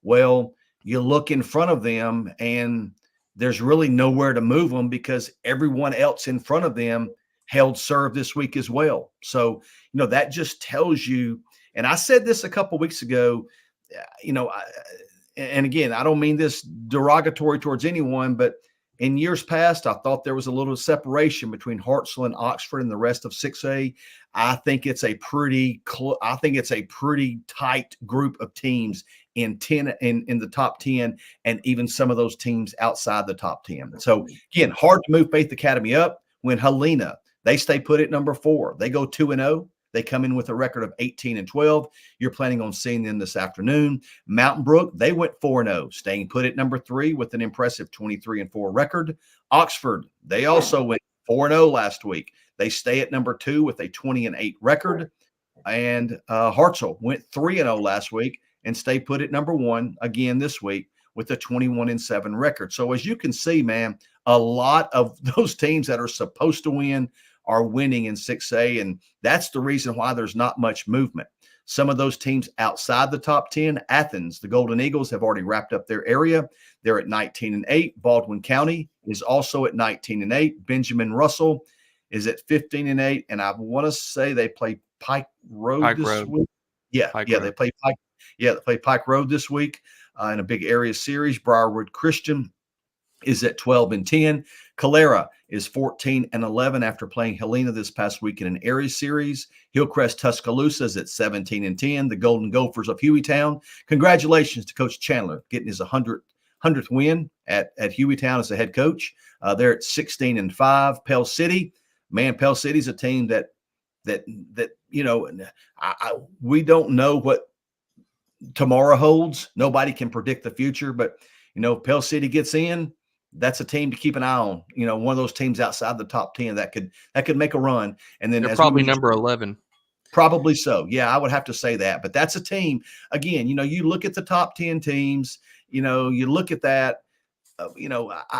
Speaker 1: Well, you look in front of them and there's really nowhere to move them because everyone else in front of them held serve this week as well. So, that just tells you, and I said this a couple of weeks ago, and again, I don't mean this derogatory towards anyone, but in years past, I thought there was a little separation between Hartselle and Oxford and the rest of 6A. I think it's a pretty tight group of teams in the top 10, and even some of those teams outside the top 10. So again, hard to move Faith Academy up. When Helena, they stay put at number 4. They go 2-0. They come in with a record of 18 and 12. You're planning on seeing them this afternoon. Mountain Brook, they went 4-0, staying put at number 3 with an impressive 23 and 4 record. Oxford, they also went 4-0 last week. They stay at number 2 with a 20 and 8 record. And Hartselle went 3-0 last week and stay put at number 1 again this week with a 21 and 7 record. So as you can see, man, a lot of those teams that are supposed to win are winning in 6A, and that's the reason why there's not much movement. Some of those teams outside the top 10, Athens, the Golden Eagles, have already wrapped up their area. They're at 19 and 8. Baldwin County is also at 19 and 8. Benjamin Russell is at 15 and 8, and I want to say they play Pike Road this week. Yeah, they play Pike. Yeah, they play Pike Road this week in a big area series. Briarwood Christian is at 12 and 10. Calera is 14 and 11 after playing Helena this past week in an area series. Hillcrest Tuscaloosa is at 17 and 10. The Golden Gophers of Hueytown. Congratulations to Coach Chandler getting his 100th win at Hueytown as the head coach. They're at 16 and 5. Pell City, man, Pell City's a team that we don't know what tomorrow holds. Nobody can predict the future, but Pell City gets in. That's a team to keep an eye on. One of those teams outside the top 10 that could make a run. And then
Speaker 2: they're probably number 11. Probably
Speaker 1: so. Yeah, I would have to say that. But that's a team. Again, you look at the top 10 teams. You look at that.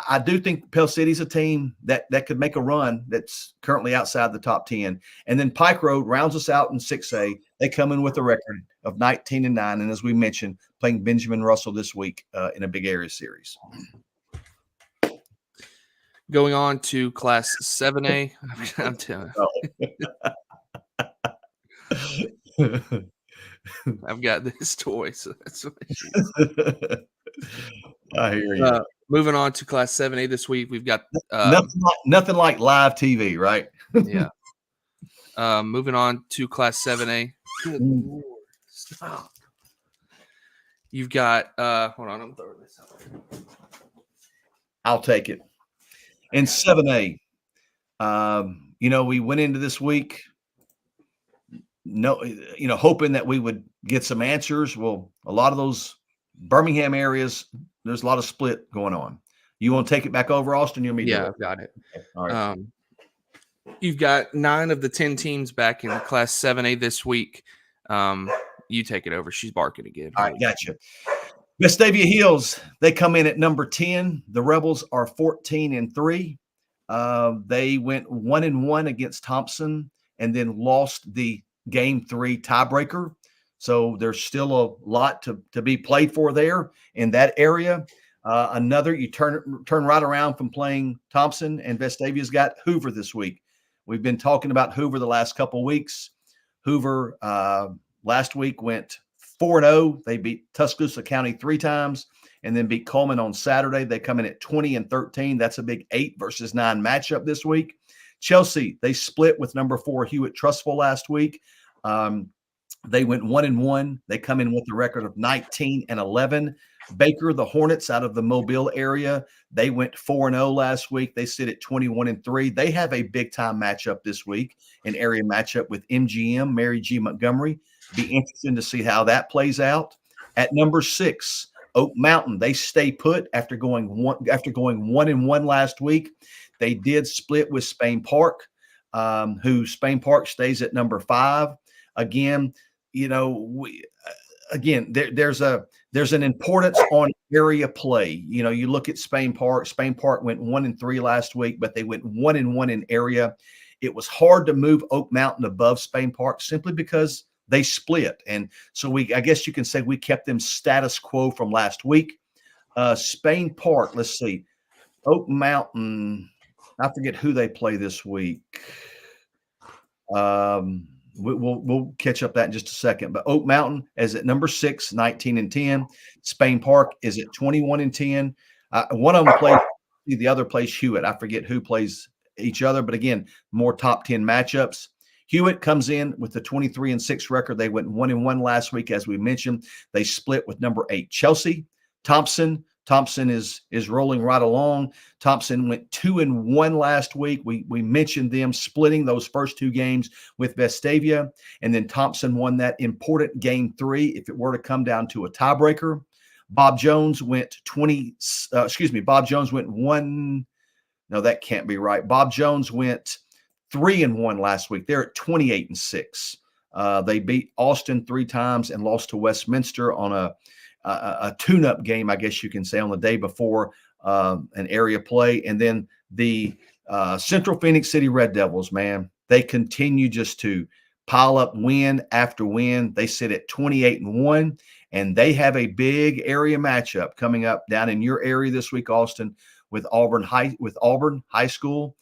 Speaker 1: I do think Pell City's a team that could make a run that's currently outside the top 10. And then Pike Road rounds us out in 6A. They come in with a record of 19 and 9. And as we mentioned, playing Benjamin Russell this week in a big area series.
Speaker 2: Going on to Class 7A. I'm telling you. I've got this toy, so that's what
Speaker 1: I hear you.
Speaker 2: Moving on to Class 7A this week, we've got
Speaker 1: nothing like live TV, right?
Speaker 2: Yeah. Moving on to Class 7A. Good Lord, stop. You've got hold on, I'm throwing this out.
Speaker 1: I'll take it. In 7A, we went into this week, hoping that we would get some answers. Well, a lot of those Birmingham areas, there's a lot of split going on. You want to take it back over, Austin?
Speaker 2: Yeah, I've got it.
Speaker 1: Okay. All right.
Speaker 2: You've got 9 of the 10 teams back in Class 7A this week. You take it over. She's barking again.
Speaker 1: All right, gotcha. Vestavia Hills, they come in at number 10. The Rebels are 14-3. They went 1-1 against Thompson and then lost the game 3 tiebreaker. So there's still a lot to be played for there in that area. Another, you turn right around from playing Thompson, and Vestavia's got Hoover this week. We've been talking about Hoover the last couple of weeks. Hoover last week went 4-0. They beat Tuscaloosa County 3 times and then beat Coleman on Saturday. They come in at 20-13. That's a big 8 versus 9 matchup this week. Chelsea, they split with number 4 Hewitt Trustful last week. They went 1-1. They come in with a record of 19-11. Baker, the Hornets out of the Mobile area, they went 4-0 last week. They sit at 21-3. They have a big-time matchup this week, an area matchup with MGM, Mary G. Montgomery. Be interesting to see how that plays out. At number 6, Oak Mountain, they stay put after going 1-1 last week. They did split with Spain Park, who Spain Park stays at number 5. Again, there's an importance on area play. You look at Spain Park. Spain Park went 1-3 last week, but they went 1-1 in area. It was hard to move Oak Mountain above Spain Park simply because they split. And so I guess you can say we kept them status quo from last week. Spain Park, let's see. Oak Mountain, I forget who they play this week. We'll catch up that in just a second. But Oak Mountain is at number 6, 19-10. Spain Park is at 21-10. One of them plays, the other plays Hewitt. I forget who plays each other, but again, more top 10 matchups. Hewitt comes in with the 23-6 record. They went 1-1 last week, as we mentioned. They split with number 8 Chelsea. Thompson is rolling right along. Thompson went 2-1 last week. We mentioned them splitting those first 2 games with Vestavia, and then Thompson won that important game 3 if it were to come down to a tiebreaker. Bob Jones went 1. No, that can't be right. Bob Jones went 3-1 last week. They're at 28-6. They beat Austin 3 times and lost to Westminster on a tune-up game, I guess you can say, on the day before an area play. And then the Central Phoenix City Red Devils, man, they continue just to pile up win after win. They sit at 28-1, and they have a big area matchup coming up down in your area this week, Austin, with Auburn High School.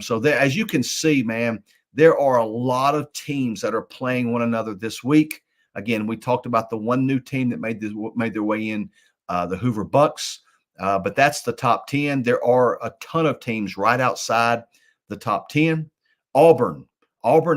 Speaker 1: So there, as you can see, man, there are a lot of teams that are playing one another this week. Again, we talked about the one new team that made their way in, the Hoover Bucks, but that's the top 10. There are a ton of teams right outside the top 10. Auburn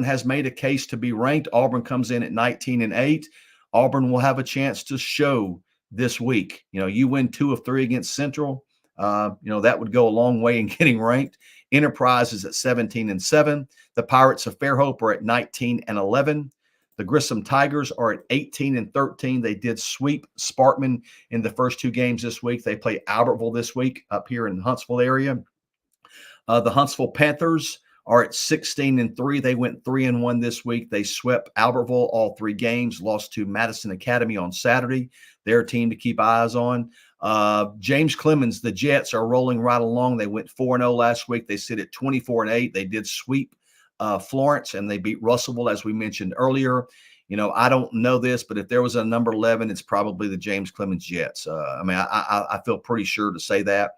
Speaker 1: has made a case to be ranked. Auburn comes in at 19-8. Auburn will have a chance to show this week. You win 2 of 3 against Central. That would go a long way in getting ranked. Enterprise is at 17-7. The Pirates of Fairhope are at 19-11. The Grissom Tigers are at 18-13. They did sweep Sparkman in the first 2 games this week. They play Albertville this week up here in the Huntsville area. The Huntsville Panthers are at 16-3. They went 3-1 this week. They swept Albertville all 3 games, lost to Madison Academy on Saturday. They're a team to keep eyes on. James Clemens, the Jets, are rolling right along. They went 4-0 last week. They sit at 24-8. They did sweep Florence, and they beat Russellville, as we mentioned earlier. I don't know this, but if there was a number 11, it's probably the James Clemens Jets. I feel pretty sure to say that.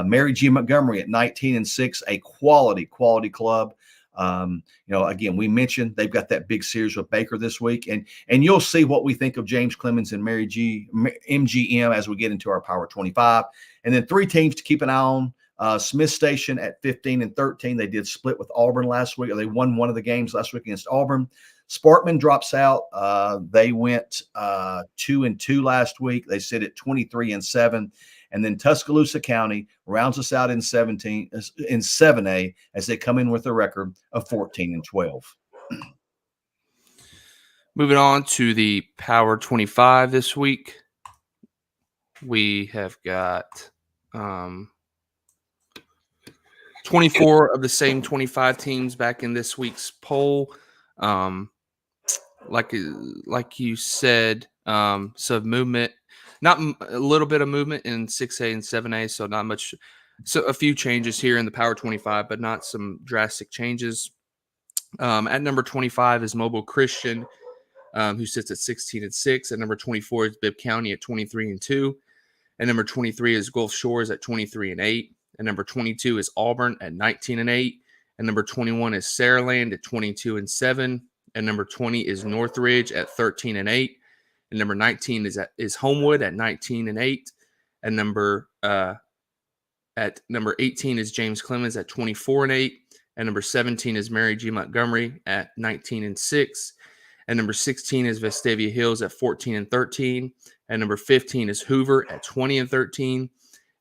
Speaker 1: Mary G. Montgomery at 19-6, a quality club. Again, we mentioned they've got that big series with Baker this week, and you'll see what we think of James Clemens and Mary G. MGM as we get into our Power 25. And then 3 teams to keep an eye on. Smith Station at 15-13. They did split with Auburn last week, or they won one of the games last week against Auburn. Sparkman drops out. They went 2-2 last week. They sit at 23-7. And then Tuscaloosa County rounds us out in 7A as they come in with a record of 14-12.
Speaker 2: Moving on to the Power 25 this week, we have got 24 of the same 25 teams back in this week's poll. Like you said, so movement, a little bit of movement in 6A and 7A, so not much. So a few changes here in the Power 25, but not some drastic changes. At number 25 is Mobile Christian, who sits at 16-6. At number 24 is Bibb County at 23-2. At number 23 is Gulf Shores at 23-8. At number 22 is Auburn at 19-8. At number 21 is Saraland at 22-7. At number 20 is Northridge at 13-8. And number 19 is Homewood at 19-8. And number 18 is James Clemens at 24-8. And number 17 is Mary G. Montgomery at 19-6. And number 16 is Vestavia Hills at 14-13. And number 15 is Hoover at 20-13.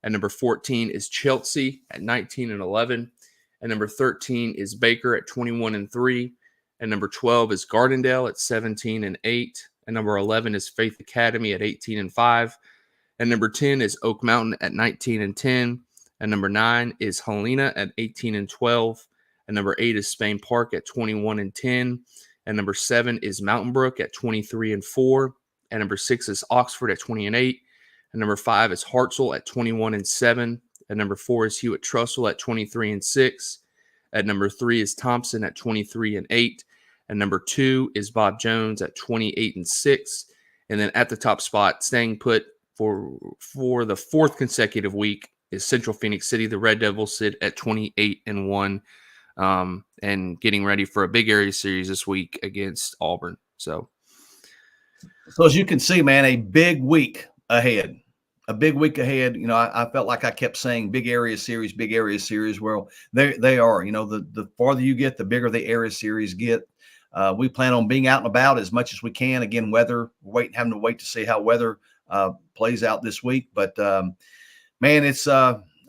Speaker 2: And number 14 is Chelsea at 19-11. And number 13 is Baker at 21-3. And number 12 is Gardendale at 17-8. And number 11 is Faith Academy at 18-5. And number 10 is Oak Mountain at 19-10. And number 9 is Helena at 18-12. And number 8 is Spain Park at 21-10. And number 7 is Mountain Brook at 23-4. And number 6 is Oxford at 20-8. And number 5 is Hartselle at 21-7. And number 4 is Hewitt Trussell at 23-6. At number 3 is Thompson at 23-8. And number 2 is Bob Jones at 28-6. And then at the top spot, staying put for the fourth consecutive week, is Central Phoenix City. The Red Devils sit at 28-1, and getting ready for a big area series this week against Auburn. So
Speaker 1: as you can see, man, a big week ahead. A big week ahead. You know, I felt like I kept saying big area series, big area series. Well, they are. You know, the farther you get, the bigger the area series get. We plan on being out and about as much as we can. Again, weather, having to wait to see how weather plays out this week. But, man, it's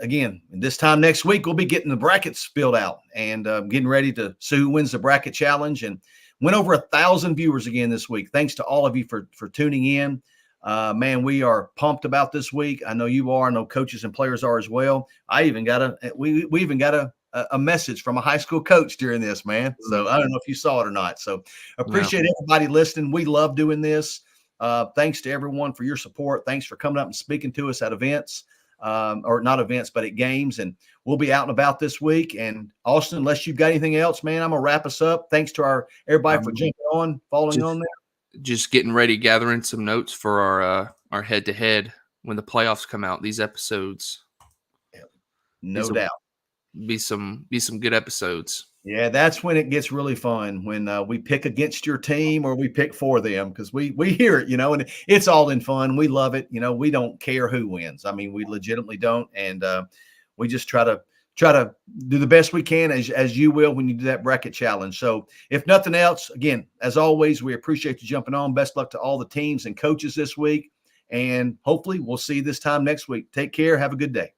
Speaker 1: again, this time next week, we'll be getting the brackets filled out and getting ready to see who wins the bracket challenge. And went over 1,000 viewers again this week. Thanks to all of you for tuning in. Man, we are pumped about this week. I know you are. I know coaches and players are as well. We even got a message from a high school coach during this, man. So I don't know if you saw it or not. So appreciate everybody listening. We love doing this. Thanks to everyone for your support. Thanks for coming up and speaking to us at events, or not events, but at games. And we'll be out and about this week. And Austin, unless you've got anything else, man, I'm gonna wrap us up. Thanks to everybody for jumping on, following on there.
Speaker 2: Just getting ready, gathering some notes for our head-to-head when the playoffs come out. These episodes,
Speaker 1: no doubt,
Speaker 2: be some good episodes.
Speaker 1: Yeah, that's when it gets really fun, when we pick against your team or we pick for them, because we hear it, you know, and it's all in fun. We love it. You know, we don't care who wins. I mean, we legitimately don't, and we just try to do the best we can, as you will when you do that bracket challenge. So if nothing else, again, as always, we appreciate you jumping on. Best luck to all the teams and coaches this week, and hopefully we'll see you this time next week. Take care. Have a good day.